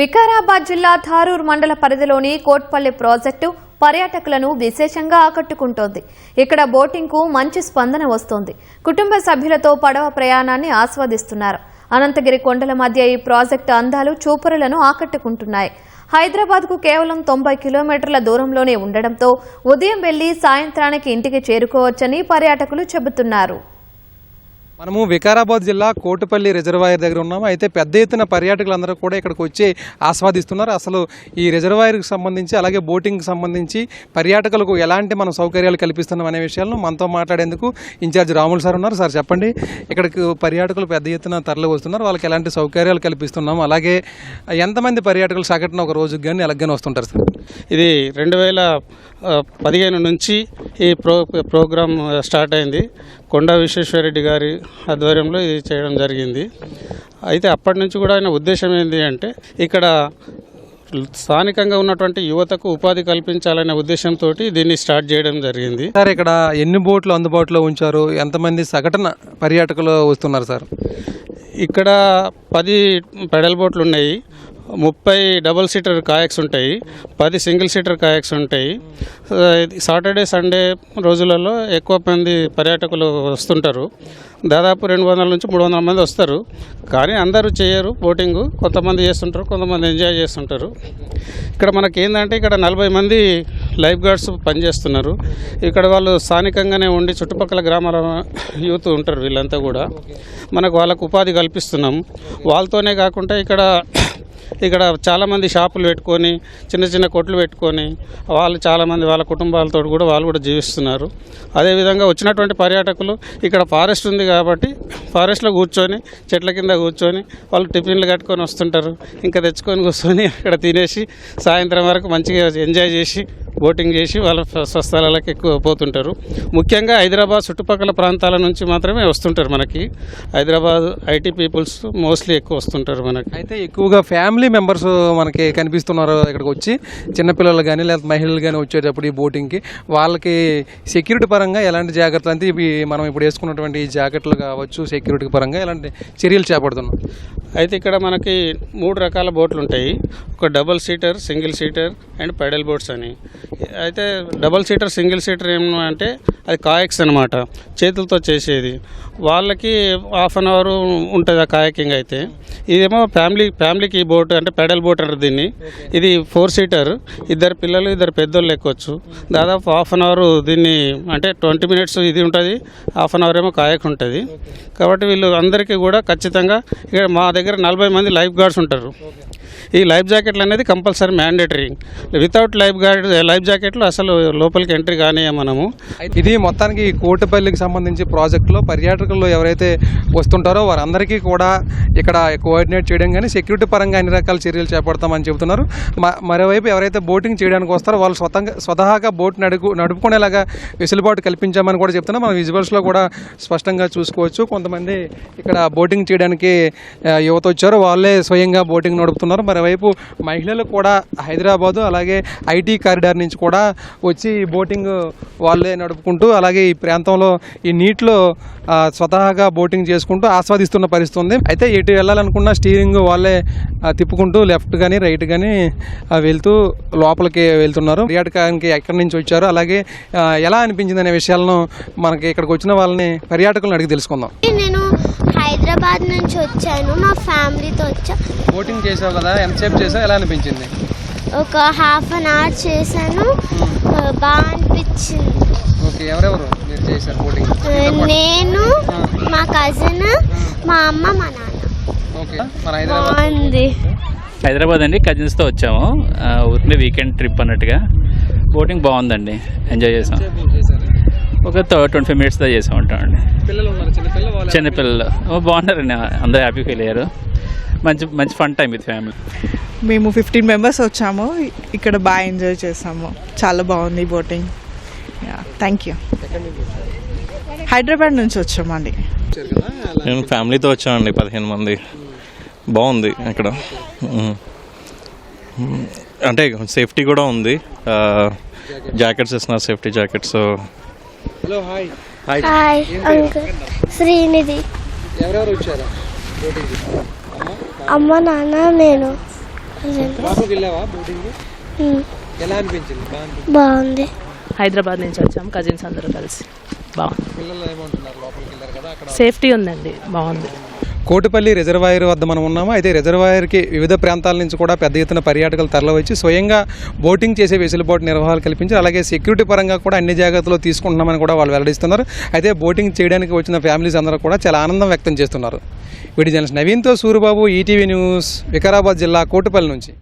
వికారాబాద్ జిల్లా థారూర్ మండల పరిధిలోని కోట్పల్లి ప్రాజెక్టు పర్యాటకులను విశేషంగా ఆకట్టుకుంటోంది. ఇక్కడ బోటింగ్కు మంచి స్పందన వస్తోంది. కుటుంబ సభ్యులతో పడవ ప్రయాణాన్ని ఆస్వాదిస్తున్నారు. అనంతగిరి కొండల మధ్య ఈ ప్రాజెక్టు అందాలు చూపరులను ఆకట్టుకుంటున్నాయి. హైదరాబాద్కు కేవలం 90 కిలోమీటర్ల దూరంలోనే ఉండడంతో ఉదయం వెళ్లి సాయంత్రానికి ఇంటికి చేరుకోవచ్చని పర్యాటకులు చెబుతున్నారు. మనము వికారాబాద్ జిల్లా కోటపల్లి రిజర్వాయర్ దగ్గర ఉన్నాము. అయితే పెద్ద ఎత్తున పర్యాటకులందరూ కూడా ఇక్కడికి వచ్చి ఆస్వాదిస్తున్నారు. అసలు ఈ రిజర్వాయర్కి సంబంధించి అలాగే బోటింగ్కి సంబంధించి పర్యాటకులకు ఎలాంటి మనం సౌకర్యాలు కల్పిస్తున్నాం అనే విషయాలను మనతో మాట్లాడేందుకు ఇన్ఛార్జ్ రాములు సార్ ఉన్నారు. సార్ చెప్పండి, ఇక్కడికి పర్యాటకులు పెద్ద ఎత్తున తరలి వస్తున్నారు, వాళ్ళకి ఎలాంటి సౌకర్యాలు కల్పిస్తున్నాము, అలాగే ఎంతమంది పర్యాటకులు సగటున ఒక రోజుకి కానీ ఎలాగని వస్తుంటారు సార్? ఇది 2015 నుంచి ఈ ప్రోగ్రామ్ స్టార్ట్ అయింది. కొండా విశ్వేశ్వరరెడ్డి గారి ఆధ్వర్యంలో ఇది చేయడం జరిగింది. అయితే అప్పటి నుంచి కూడా ఆయన ఉద్దేశం ఏంటి అంటే ఇక్కడ స్థానికంగా ఉన్నటువంటి యువతకు ఉపాధి కల్పించాలనే ఉద్దేశంతో దీన్ని స్టార్ట్ చేయడం జరిగింది. సార్, ఇక్కడ ఎన్ని బోట్లు అందుబాటులో ఉంచారు? ఎంతమంది సగటున పర్యాటకులు వస్తున్నారు సార్? ఇక్కడ 10 పెడల్ బోట్లు ఉన్నాయి, 30 డబుల్ సీటర్ కాయక్స్ ఉంటాయి, 10 సింగిల్ సీటర్ కాయక్స్ ఉంటాయి. సాటర్డే సండే రోజులలో ఎక్కువ మంది పర్యాటకులు వస్తుంటారు. దాదాపు 200 నుంచి 300 మంది వస్తారు. కానీ అందరూ చేయరు బోటింగు, కొంతమంది చేస్తుంటారు, కొంతమంది ఎంజాయ్ చేస్తుంటారు. ఇక్కడ మనకి ఏంటంటే ఇక్కడ 40 మంది లైఫ్ గార్డ్స్ పనిచేస్తున్నారు. ఇక్కడ వాళ్ళు స్థానికంగానే ఉండి చుట్టుపక్కల గ్రామాల యూత్ ఉంటారు. వీళ్ళంతా కూడా మనకు వాళ్ళకు ఉపాధి కల్పిస్తున్నాం. వాళ్ళతోనే కాకుండా ఇక్కడ చాలామంది షాపులు పెట్టుకొని చిన్న చిన్న కొట్లు పెట్టుకొని వాళ్ళు చాలామంది వాళ్ళ కుటుంబాలతో కూడా వాళ్ళు కూడా జీవిస్తున్నారు. అదేవిధంగా వచ్చినటువంటి పర్యాటకులు ఇక్కడ ఫారెస్ట్ ఉంది కాబట్టి ఫారెస్ట్లో కూర్చొని చెట్ల కింద కూర్చొని వాళ్ళు టిఫిన్లు కట్టుకొని వస్తుంటారు. ఇంకా తెచ్చుకొని కూర్చొని అక్కడ తినేసి సాయంత్రం వరకు మంచిగా ఎంజాయ్ చేసి బోటింగ్ చేసి వాళ్ళ స్వస్థలాలకు ఎక్కువ పోతుంటారు. ముఖ్యంగా హైదరాబాద్ చుట్టుపక్కల ప్రాంతాల నుంచి మాత్రమే వస్తుంటారు. మనకి హైదరాబాద్ ఐటీ పీపుల్స్ మోస్ట్లీ ఎక్కువ వస్తుంటారు మనకి. అయితే ఎక్కువగా ఫ్యామిలీ మెంబర్స్ మనకి కనిపిస్తున్నారు ఇక్కడికి వచ్చి. చిన్నపిల్లలు కానీ లేదా మహిళలు కానీ వచ్చేటప్పుడు ఈ బోటింగ్కి వాళ్ళకి సెక్యూరిటీ పరంగా ఎలాంటి జాగ్రత్తలు, అంటే ఇవి మనం ఇప్పుడు వేసుకున్నటువంటి ఈ జాకెట్లు కావచ్చు, సెక్యూరిటీ పరంగా ఎలాంటి చర్యలు చేపడుతున్నాం? అయితే ఇక్కడ మనకి 3 రకాల బోట్లు ఉంటాయి. ఒక double seater, single seater and pedal boats అని. అయితే డబుల్ సీటర్, సింగిల్ సీటర్ ఏమంటే అది కాయక్స్ అనమాట, చేతులతో చేసేది. వాళ్ళకి ½ అన్ అవర్ ఉంటుంది ఆ కాయకింగ్. అయితే ఇదేమో ఫ్యామిలీకి బోట్ అంటే పెడల్ బోట్ అంటారు దీన్ని. ఇది 4 సీటర్, 2 పిల్లలు 2 పెద్దోళ్ళు ఎక్కొచ్చు. దాదాపు ½ అన్ అవర్ దీన్ని అంటే 20 మినిట్స్ ఇది ఉంటుంది, ½ అన్ అవర్ ఏమో కాయక్ ఉంటుంది. కాబట్టి వీళ్ళు అందరికీ కూడా ఖచ్చితంగా ఇక్కడ మా దగ్గర 40 మంది లైఫ్ గార్డ్స్ ఉంటారు. ఈ లైఫ్ జాకెట్లు అనేది కంపల్సరీ మ్యాండేటరీ. వితౌట్ లైఫ్ జాకెట్లు అసలు లోపలికి ఎంట్రీ కానీ మనము. ఇది మొత్తానికి కోటపల్లికి సంబంధించి ప్రాజెక్టులో పర్యాటకులు ఎవరైతే వస్తుంటారో వారందరికీ కూడా ఇక్కడ కోఆర్డినేట్ చేయడం కానీ సెక్యూరిటీ పరంగా అన్ని రకాల చర్యలు చేపడతామని చెబుతున్నారు. మరోవైపు ఎవరైతే బోటింగ్ చేయడానికి వస్తారో వాళ్ళు స్వతహాగా బోట్ నడుపుకునేలాగా వెసులుబాటు కల్పించామని కూడా చెప్తున్నారు. మన విజువల్స్లో కూడా స్పష్టంగా చూసుకోవచ్చు. కొంతమంది ఇక్కడ బోటింగ్ చేయడానికి యువత వచ్చారు, వాళ్ళే స్వయంగా బోటింగ్ నడుపుతున్నారు. మరోవైపు మహిళలు కూడా హైదరాబాదు అలాగే ఐటీ కారిడార్ నుంచి కూడా వచ్చి బోటింగ్ వాళ్ళే నడుపుకుంటూ అలాగే ఈ ప్రాంతంలో ఈ నీటిలో స్వతహాగా బోటింగ్ చేసుకుంటూ ఆస్వాదిస్తున్న పరిస్థితి ఉంది. అయితే ఎటు వెళ్ళాలనుకున్న స్టీరింగ్ వాళ్ళే తిప్పుకుంటూ లెఫ్ట్ కానీ రైట్ కానీ వెళ్తూ లోపలికి వెళ్తున్నారు. పర్యాటకానికి ఎక్కడి నుంచి వచ్చారు అలాగే ఎలా అనిపించింది అనే విషయాలను మనకి ఇక్కడికి వచ్చిన వాళ్ళని పర్యాటకులను అడిగి తెలుసుకుందాం. నేను హైదరాబాద్ నుంచి వచ్చాను, మా ఫ్యామిలీతో వచ్చా. బోటింగ్ చేసావు కదా, ఎంతసేపు చేసావు, ఎలా అనిపించింది? ఒక ½ అన్ అవర్ చేశాను, బాగా అనిపించింది. ఓకే, ఎవరెవరు మీరు చేశారు బోటింగ్? నేను, మా కజిన్, మా అమ్మ, మా నాన్న. ఓకే, హైదరాబాద్ అండి, కజిన్స్తో వచ్చాము. ఊరికే వీకెండ్ ట్రిప్ అన్నట్టుగా. బోటింగ్ బాగుందండి, ఎంజాయ్ చేసాం. ఒక 25 మినిట్స్తో చేసాం ఉంటామండి. చిన్నపిల్లలు బాగున్నారండి, అందరూ హ్యాపీ ఫీల్ అయ్యారు. మంచి ఫన్ టైం విత్ ఫ్యామిలీ. మేము 15 మెంబర్స్ వచ్చాము. ఇక్కడ బాగా ఎంజాయ్ చేసాము, చాలా బాగుంది బోటింగ్. Thank you. హైదరాబాద్ నుంచి వచ్చామండి. నేను ఫ్యామిలీతో వచ్చామండి, 15 మంది. బాగుంది ఇక్కడ, అంటే సేఫ్టీ కూడా ఉంది. జాకెట్స్ ఇస్తున్నారు, safety jackets. Hello, hi. Hi uncle. Srinidhi. ఎవరెవరు వచ్చారా? అమ్మ, నాన్న, నేను. లోపలికి వెళ్ళావా బోటింగ్? ఎలా అనిపించింది? బాగుంది. హైదరాబాద్ నుంచి వచ్చాం కజిన్స్ అందరూ కలిసి. బాగుంది. పిల్లలు ఏమంటున్నారు? లోపలికి వెళ్ళారు కదా, అక్కడ సేఫ్టీ ఉందండి, బాగుంది. కోటిపల్లి రిజర్వాయర్ వద్ద మనం ఉన్నాము. అయితే రిజర్వాయర్కి వివిధ ప్రాంతాల నుంచి కూడా పెద్ద ఎత్తున పర్యాటకులు తరలివచ్చి స్వయంగా బోటింగ్ చేసే వెసులుబాటు నిర్వహణలు కల్పించి అలాగే సెక్యూరిటీ పరంగా కూడా అన్ని జాగ్రత్తలు తీసుకుంటున్నామని కూడా వాళ్ళు వెల్లడిస్తున్నారు. అయితే బోటింగ్ చేయడానికి వచ్చిన ఫ్యామిలీస్ అందరూ కూడా చాలా ఆనందం వ్యక్తం చేస్తున్నారు. వీడియో జర్నలిస్ట్ నవీన్తో సూరిబాబు, ఈటీవీ న్యూస్, వికారాబాద్ జిల్లా కోటిపల్లి నుంచి.